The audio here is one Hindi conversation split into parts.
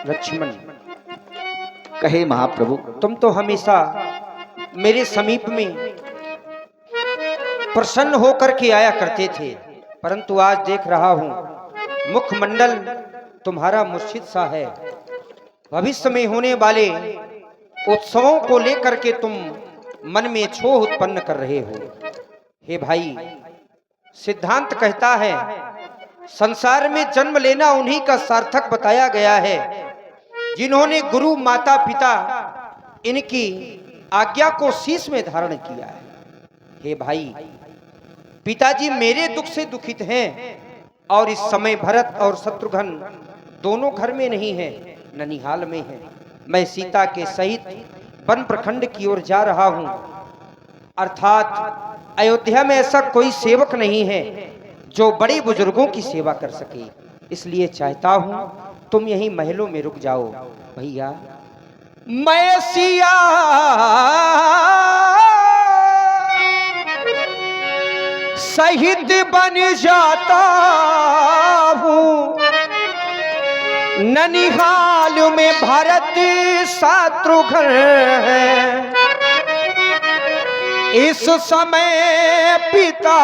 लक्ष्मण, कहे महाप्रभु। तुम तो हमेशा मेरे समीप में प्रसन्न होकर के आया करते थे, परंतु आज देख रहा हूं मुखमंडल तुम्हारा मूर्छित सा है। भविष्य में होने वाले उत्सवों को लेकर के तुम मन में क्षोभ उत्पन्न कर रहे हो। हे भाई, सिद्धांत कहता है संसार में जन्म लेना उन्हीं का सार्थक बताया गया है जिन्होंने गुरु माता पिता इनकी आज्ञा को शीश में धारण किया है। हे भाई, पिताजी मेरे दुख से दुखित हैं और इस समय भरत और शत्रुघ्न दोनों घर में नहीं हैं, ननिहाल में हैं। मैं सीता के सहित वन प्रखंड की ओर जा रहा हूं, अर्थात अयोध्या में ऐसा कोई सेवक नहीं है जो बड़े बुजुर्गों की सेवा कर सके। इसलिए चाहता हूं तुम यहीं महलों में रुक जाओ। भैया, मैं सिया सहित बन जाता हूं, ननिहाल में भरत शत्रुघ्न है। इस समय पिता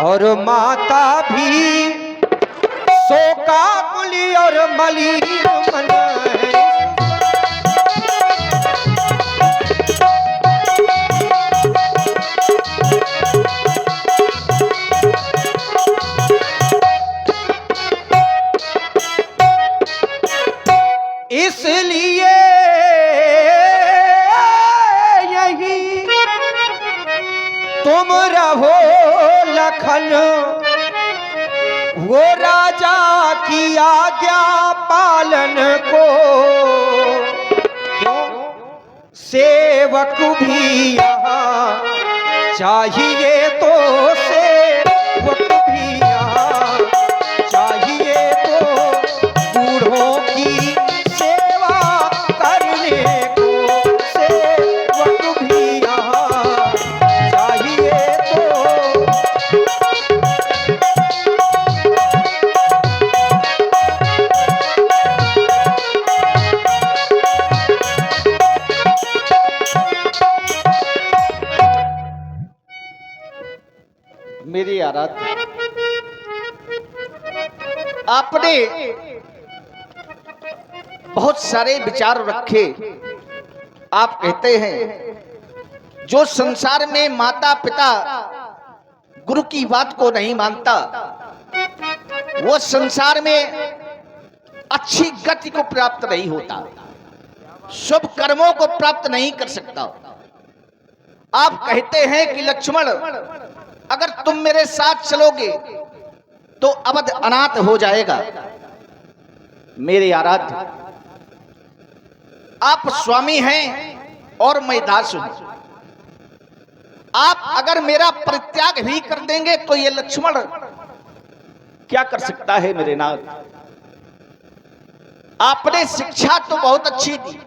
और माता भी शोकाकुल और मलिन मन है। इसलिए यही तुम रहो लखन, वो राजा की आज्ञा पालन को। क्यों? सेवक भी यहाँ चाहिए, तो सेवक भी यहाँ चाहिए, तो बूढ़ों की सेवा करने को सेवक भी यहाँ चाहिए। तो मेरी आराध्य, आपने बहुत सारे विचार रखे। आप कहते हैं जो संसार में माता पिता गुरु की बात को नहीं मानता, वो संसार में अच्छी गति को प्राप्त नहीं होता, शुभ कर्मों को प्राप्त नहीं कर सकता। आप कहते हैं कि लक्ष्मण, अगर तुम मेरे साथ चलोगे तो अवध अनाथ हो जाएगा। मेरे आराध्य, आप स्वामी हैं और मैं दास हूं। आप अगर मेरा परित्याग भी कर देंगे तो ये लक्ष्मण क्या कर सकता है मेरे नाथ। आपने शिक्षा तो बहुत अच्छी दी,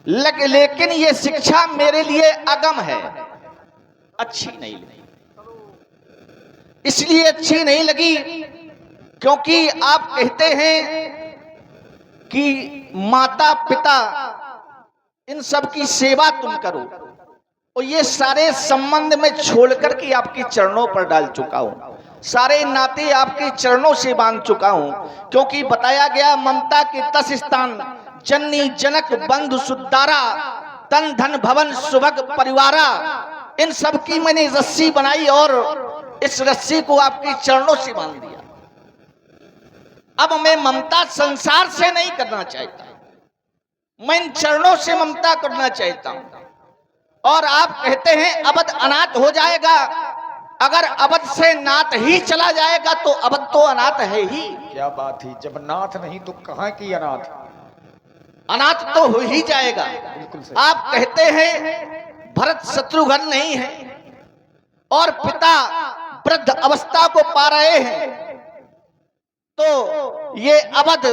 लेकिन ये शिक्षा मेरे लिए अगम है, अच्छी नहीं लगी। इसलिए अच्छी नहीं लगी क्योंकि आप कहते हैं कि माता पिता इन सब की सेवा तुम करो, और ये सारे संबंध में छोड़ करके आपके चरणों पर डाल चुका हूं, सारे नाते आपके चरणों से बांध चुका हूं। क्योंकि बताया गया ममता के 10 स्थान, जननी जनक बंधु सुदारा, तन धन भवन सुभग परिवारा, इन सब की मैंने रस्सी बनाई और इस रस्सी को आपके चरणों से बांध दिया। अब मैं ममता संसार से नहीं करना चाहता, मैं इन चरणों से ममता करना चाहता हूं। और आप कहते हैं अवध अनाथ हो जाएगा। अगर अवध से नाथ ही चला जाएगा तो अवध तो अनाथ है ही। क्या बात ही, जब नाथ नहीं तो कहां की अनाथ? अनाथ तो हो ही जाएगा। बिल्कुल सही। आप कहते हैं भरत शत्रुघ्न नहीं है और पिता वृद्ध अवस्था को पा रहे हैं, तो ये अवध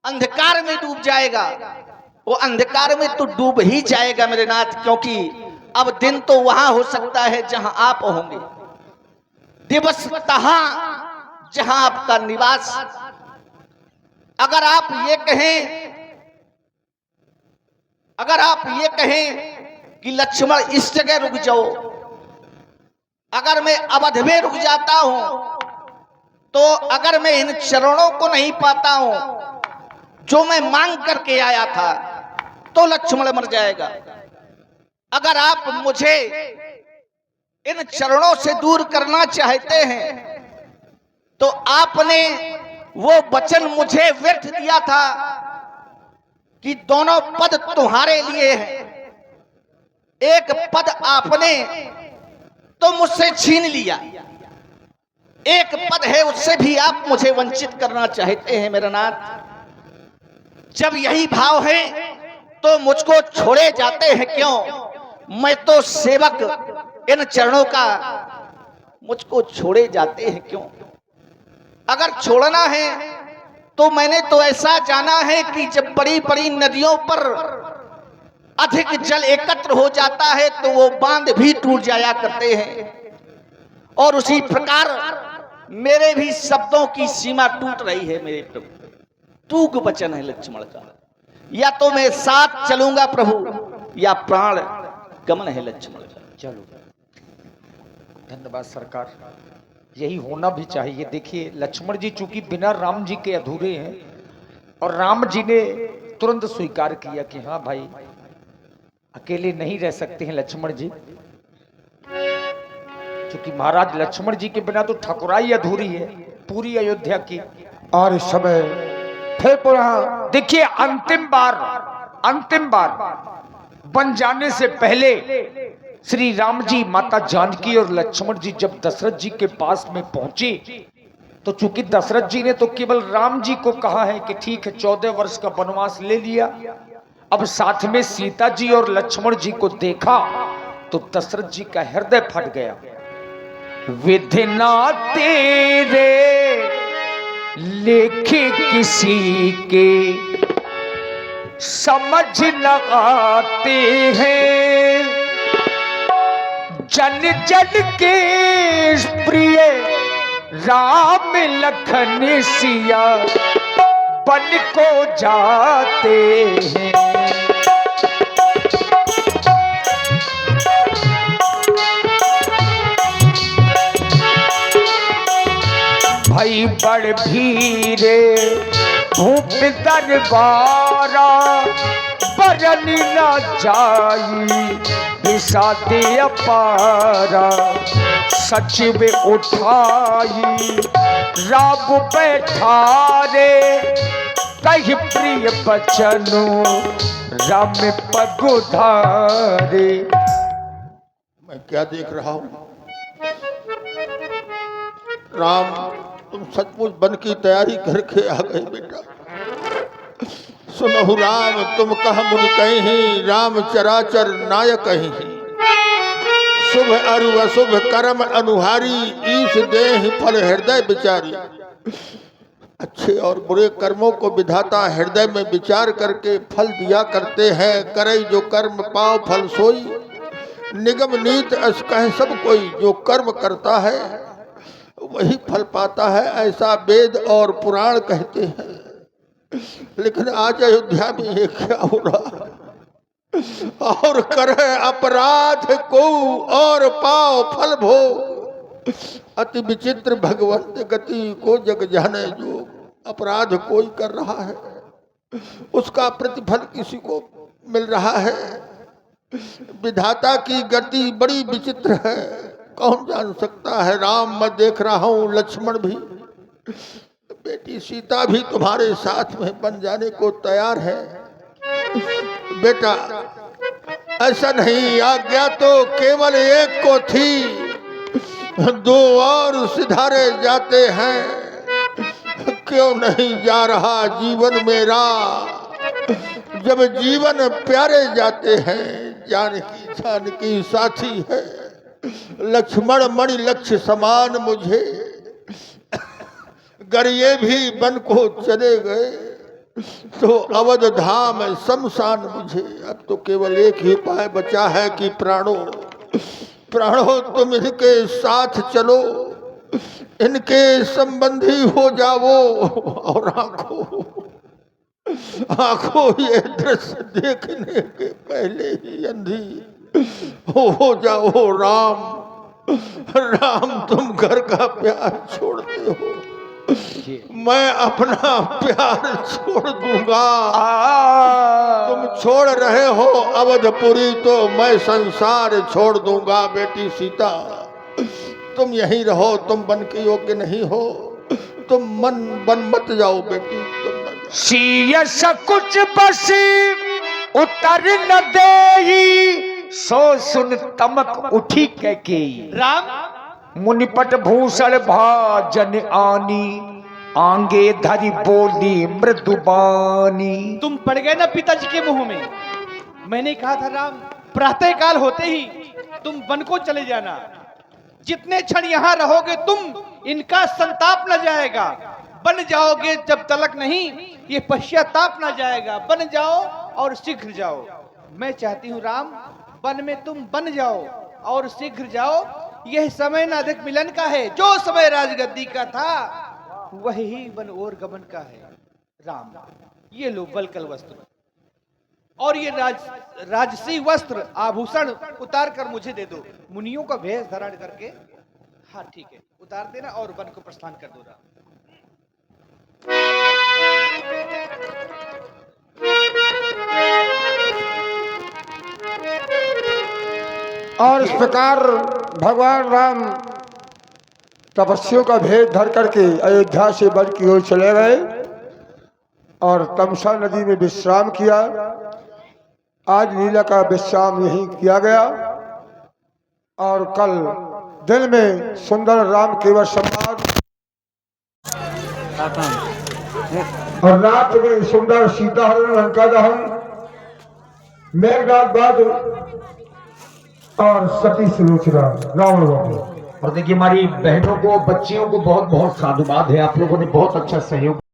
अंधकार में डूब जाएगा। वो अंधकार में तो डूब ही जाएगा मेरे नाथ, क्योंकि अब दिन तो वहां हो सकता है जहां आप होंगे, दिवस तहां जहां आपका निवास। अगर आप ये कहें कि लक्ष्मण इस जगह रुक जाओ, अगर मैं अवध में रुक जाता हूं, तो अगर मैं इन चरणों को नहीं पाता हूं जो मैं मांग करके आया था, तो लक्ष्मण मर जाएगा। अगर आप मुझे इन चरणों से दूर करना चाहते हैं, तो आपने वो वचन मुझे व्यर्थ दिया था कि दोनों पद तुम्हारे लिए हैं। एक पद आपने तो मुझसे छीन लिया, एक पद है उससे भी आप मुझे वंचित करना चाहते हैं मेरा नाथ। जब यही भाव है तो मुझको छोड़े जाते हैं क्यों? मैं तो सेवक इन चरणों का, मुझको छोड़े जाते हैं क्यों? अगर छोड़ना है तो मैंने तो ऐसा जाना है कि जब बड़ी बड़ी नदियों पर अधिक जल एकत्र हो जाता है तो वो बांध भी टूट जाया करते हैं, और उसी प्रकार मेरे भी शब्दों की सीमा टूट रही है मेरे प्रभु। तूग वचन है लक्ष्मण का, या तो मैं साथ चलूंगा प्रभु, या प्राण गमन है लक्ष्मण का। चलो। धन्यवाद सरकार, यही होना भी चाहिए। देखिए लक्ष्मण जी चूंकि बिना राम जी के अधूरे हैं, और राम जी ने तुरंत स्वीकार किया कि हाँ भाई अकेले नहीं रह सकते हैं लक्ष्मण जी, क्योंकि महाराज लक्ष्मण जी के बिना तो ठकुराई अधूरी है पूरी अयोध्या की। और इस समय फिर पुनः देखिए अंतिम बार बन जाने से पहले श्री राम जी, माता जानकी और लक्ष्मण जी जब दशरथ जी के पास में पहुंचे, तो चूंकि दशरथ जी ने तो केवल राम जी को कहा है कि ठीक है 14 वर्ष का वनवास ले लिया, अब साथ में सीता जी और लक्ष्मण जी को देखा तो दशरथ जी का हृदय फट गया। विधि ना तेरे लेखे किसी के समझ न आते हैं, जन जन के प्रिय राम लखन सिया बन को जाते हैं। भाई बड़ भीरे भूप दरबारा, बरन न जाई विसाते अपारा, सचिव उठाई राब बैठारे, कही प्रिय बचनो राम पगुधारे। मैं क्या देख रहा हूं? राम तुम सचमुच बन की तैयारी करके आ गए बेटा। सुनहु राम तुम कह मुनि कहीं, राम चराचर नायक ही। शुभ अरु अशुभ कर्म अनुहारी, ईश देह फल हृदय विचारी। अच्छे और बुरे कर्मों को विधाता हृदय में विचार करके फल दिया करते हैं। करे जो कर्म पाओ फल सोई, निगम नीत अस कह सब कोई। जो कर्म करता है वही फल पाता है, ऐसा वेद और पुराण कहते हैं। लेकिन आज अयोध्या में ये क्या हो रहा? और करे अपराध को और पाओ फल भो, अति विचित्र भगवंत गति को जग जाने। जो अपराध कोई कर रहा है उसका प्रतिफल किसी को मिल रहा है। विधाता की गति बड़ी विचित्र है, कौन जान सकता है। राम मैं देख रहा हूं, लक्ष्मण भी, बेटी सीता भी तुम्हारे साथ में बन जाने को तैयार है। बेटा ऐसा नहीं, आज्ञा तो केवल एक को थी, दो और सिधारे जाते हैं। क्यों नहीं जा रहा जीवन मेरा, जब जीवन प्यारे जाते हैं। जानकी साथी है, लक्ष्मण मणि लक्ष्य समान मुझे। गर ये भी बन को चले गए तो अवध धाम शमशान मुझे। अब तो केवल एक ही उपाय बचा है कि प्राणों तुम इनके साथ चलो, इनके संबंधी हो जाओ और आंखों आंखों ये दृश्य देखने के पहले ही अंधी हो जाओ राम। राम तुम घर का प्यार छोड़ते हो, मैं अपना प्यार छोड़ दूंगा। तुम छोड़ रहे हो अवधपुरी तो मैं संसार छोड़ दूंगा। बेटी सीता तुम यहीं रहो, तुम बन के योग्य नहीं हो, तुम मन बन मत जाओ बेटी, तुम न जाओ। सीयस कुछ बसी उतर न देई, सो सुन तमक उठी कैकेयी। राम मुनिपट भूषण भाजन आनी, आंगे धरी बोली मृदुबानी। तुम पड़ गए ना पिताजी के मुंह में। मैंने कहा था राम, प्रातः काल होते ही तुम वन को चले जाना। जितने क्षण यहाँ रहोगे तुम, इनका संताप न जाएगा। बन जाओगे जब तलक नहीं, ये पश्चाताप न जाएगा। बन जाओ और शीघ्र जाओ। मैं चाहती हूँ राम, वन में तुम बन जाओ और शीघ्र जाओ। यह समय न अधिक मिलन का है, जो समय राजगद्दी का था वही वन और गमन का है। राम ये लो बलकल वस्त्र और ये राजसी वस्त्र आभूषण उतार कर मुझे दे दो। मुनियों का भेष धारण करके। हाँ ठीक है, उतार देना और वन को प्रस्थान कर दो। राम और इस प्रकार भगवान राम तपस्वियों का भेद धर करके अयोध्या से वन की ओर चले गए और तमसा नदी में विश्राम किया। आज लीला का विश्राम यहीं किया गया और कल दिन में सुंदर राम केवल संवाद और रात में सुंदर सीता हरण लंका दहन, मेघनाथ बाद और सती सुलोचना रावण वध। और देखिए हमारी बहनों को, बच्चियों को बहुत बहुत साधुवाद है। आप लोगों ने बहुत अच्छा सहयोग